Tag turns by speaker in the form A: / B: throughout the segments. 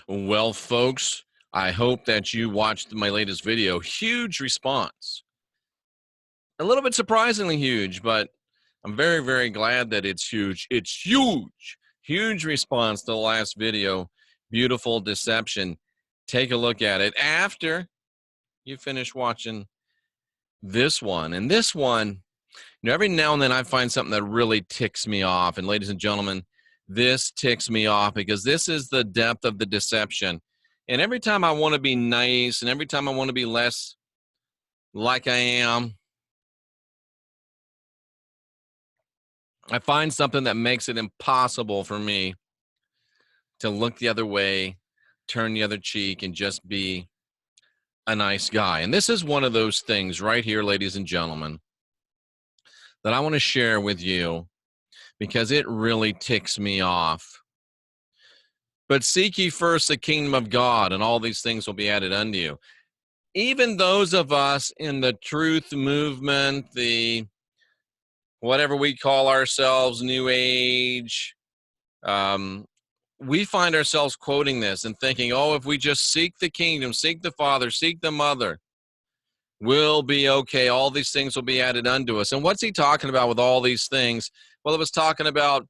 A: Well, folks, I hope that you watched my latest video. Huge response. A little bit surprisingly huge, but I'm very, very glad that it's huge. It's huge. Huge response to the last video. Beautiful deception. Take a look at it after you finish watching this one. And this one, every now and then I find something that really ticks me off. And ladies and gentlemen, this ticks me off because this is the depth of the deception. And every time I want to be nice and every time I want to be less like I am, I find something that makes it impossible for me to look the other way, turn the other cheek, and just be a nice guy. And this is one of those things right here, ladies and gentlemen, that I want to share with you because it really ticks me off. But seek ye first the kingdom of God, and all these things will be added unto you. Even those of us in the truth movement, the whatever we call ourselves, New Age, we find ourselves quoting this and thinking, oh, if we just seek the kingdom, seek the Father, seek the Mother, we'll be okay. All these things will be added unto us. And what's he talking about with all these things? Well, it was talking about,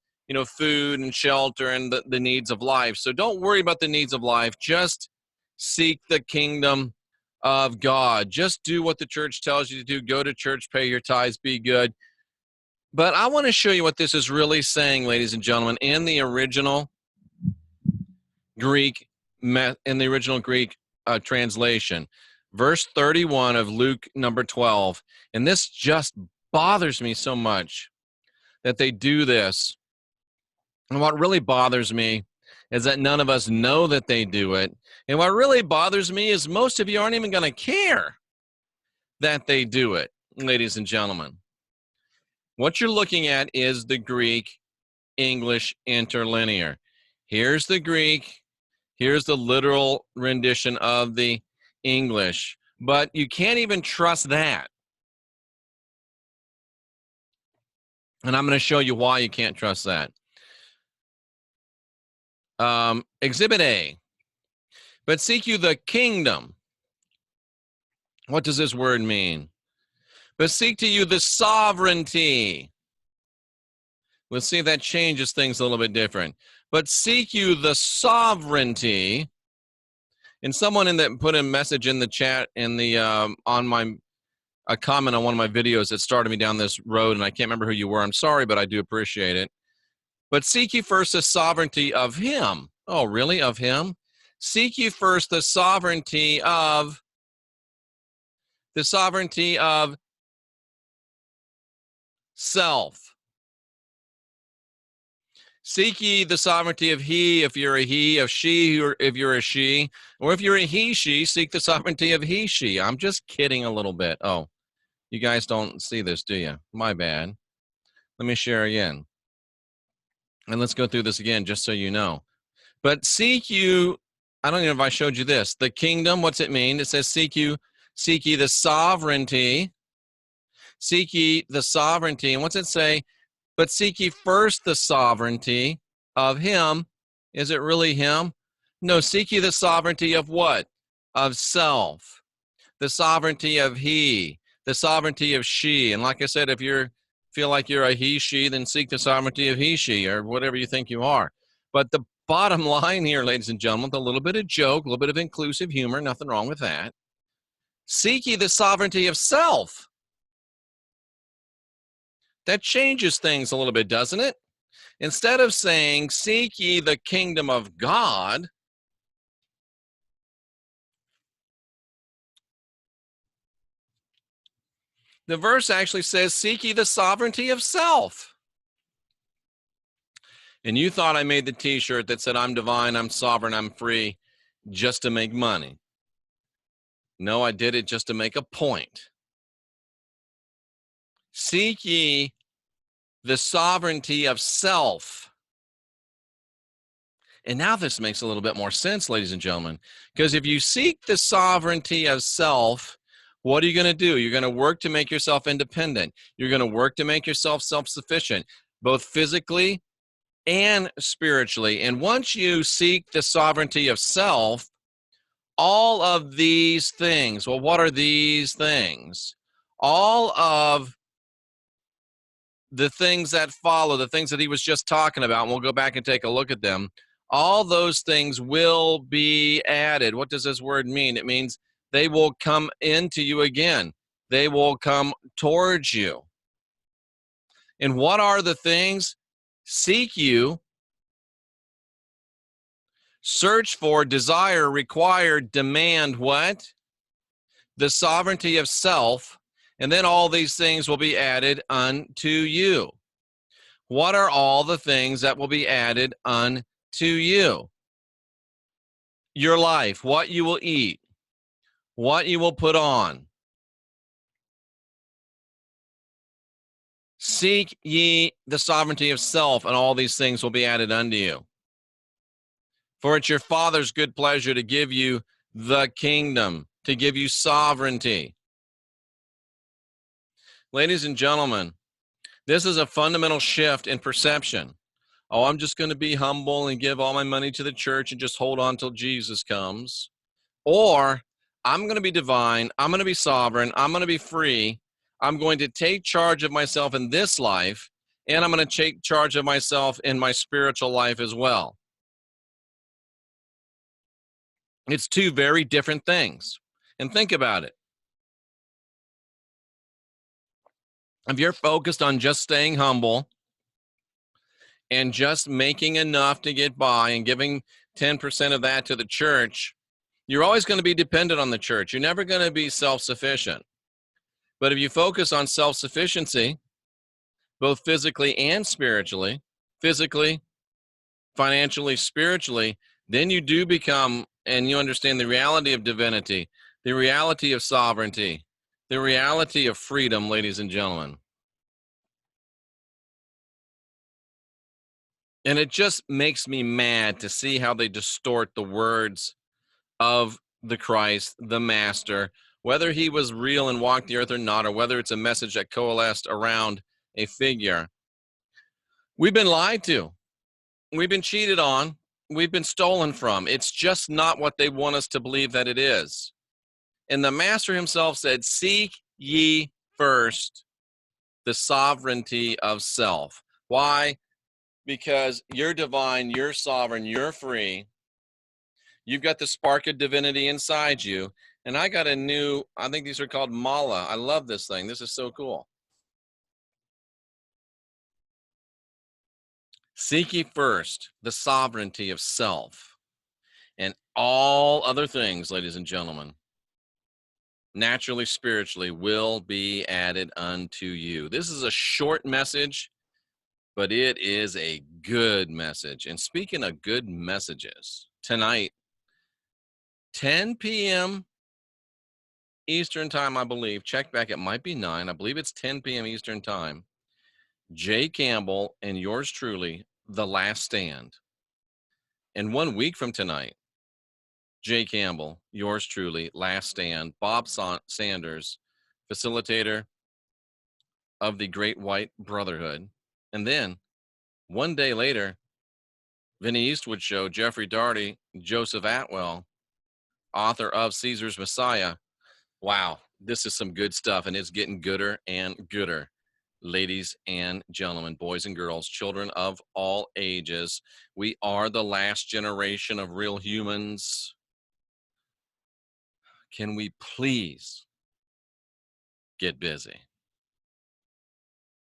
A: food and shelter and the needs of life. So don't worry about the needs of life. Just seek the kingdom of God. Just do what the church tells you to do. Go to church, pay your tithes, be good. But I want to show you what this is really saying, ladies and gentlemen, in the original Greek translation. Verse 31 of Luke number 12. And this just bothers me so much that they do this. And what really bothers me is that none of us know that they do it. And what really bothers me is most of you aren't even going to care that they do it, ladies and gentlemen. What you're looking at is the Greek English interlinear. Here's the Greek. Here's the literal rendition of the English. But you can't even trust that. And I'm going to show you why you can't trust that. Exhibit A. But seek you the kingdom. What does this word mean? But seek to you the sovereignty. We'll see if that changes things a little bit different. But seek you the sovereignty. And someone put a message in the chat in the a comment on one of my videos that started me down this road, and I can't remember who you were. I'm sorry, but I do appreciate it. But seek ye first the sovereignty of him. Oh, really? Of him? Seek ye first the sovereignty of self. Seek ye the sovereignty of he, if you're a he, of she, if you're a she, or if you're a he, she, seek the sovereignty of he, she. I'm just kidding a little bit. Oh, you guys don't see this, do you? My bad. Let me share again. And let's go through this again, just so you know. But seek you, I don't know if I showed you this. The kingdom, what's it mean? It says seek ye the sovereignty. Seek ye the sovereignty. And what's it say? But seek ye first the sovereignty of him. Is it really him? No, seek ye the sovereignty of what? Of self. The sovereignty of he. The sovereignty of she. And like I said, if you feel like you're a he, she, then seek the sovereignty of he, she, or whatever you think you are. But the bottom line here, ladies and gentlemen, with a little bit of joke, a little bit of inclusive humor, nothing wrong with that. Seek ye the sovereignty of self. That changes things a little bit, doesn't it? Instead of saying, seek ye the kingdom of God, the verse actually says, seek ye the sovereignty of self. And you thought I made the t-shirt that said, I'm divine, I'm sovereign, I'm free, just to make money. No, I did it just to make a point. Seek ye the sovereignty of self. And now this makes a little bit more sense, ladies and gentlemen, because if you seek the sovereignty of self, what are you going to do? You're going to work to make yourself independent. You're going to work to make yourself self-sufficient, both physically and spiritually. And once you seek the sovereignty of self, all of these things, well, what are these things? All of the things that follow, the things that he was just talking about, and we'll go back and take a look at them, all those things will be added. What does this word mean? It means they will come into you again. They will come towards you. And what are the things? Seek you, search for, desire, require, demand what? The sovereignty of self, and then all these things will be added unto you. What are all the things that will be added unto you? Your life, what you will eat, what you will put on. Seek ye the sovereignty of self, and all these things will be added unto you. For it's your Father's good pleasure to give you the kingdom, to give you sovereignty. Ladies and gentlemen, this is a fundamental shift in perception. Oh, I'm just going to be humble and give all my money to the church and just hold on till Jesus comes. Or I'm going to be divine, I'm going to be sovereign, I'm going to be free, I'm going to take charge of myself in this life, and I'm going to take charge of myself in my spiritual life as well. It's two very different things. And think about it. If you're focused on just staying humble and just making enough to get by and giving 10% of that to the church, you're always going to be dependent on the church. You're never going to be self-sufficient. But if you focus on self-sufficiency, both physically and spiritually, physically, financially, spiritually, then you do become, and you understand the reality of divinity, the reality of sovereignty, the reality of freedom, ladies and gentlemen. And it just makes me mad to see how they distort the words of the Christ, the Master, whether he was real and walked the earth or not, or whether it's a message that coalesced around a figure. We've been lied to. We've been cheated on. We've been stolen from. It's just not what they want us to believe that it is. And the Master himself said, seek ye first the sovereignty of self. Why? Because you're divine, you're sovereign, you're free. You've got the spark of divinity inside you. And I got a new, I think these are called mala. I love this thing. This is so cool. Seek ye first the sovereignty of self, and all other things, ladies and gentlemen, naturally, spiritually, will be added unto you. This is a short message, but it is a good message. And speaking of good messages, tonight, 10 p.m. Eastern time, I believe. Check back. It might be 9. I believe it's 10 p.m. Eastern time. Jay Campbell and yours truly, The Last Stand. And 1 week from tonight, Jay Campbell, yours truly, Last Stand. Bob Sanders, facilitator of the Great White Brotherhood. And then 1 day later, Vinny Eastwood Show, Jeffrey Daugherty, Joseph Atwell, author of Caesar's Messiah. Wow, this is some good stuff, and it's getting gooder and gooder. Ladies and gentlemen, boys and girls, children of all ages, we are the last generation of real humans. Can we please get busy?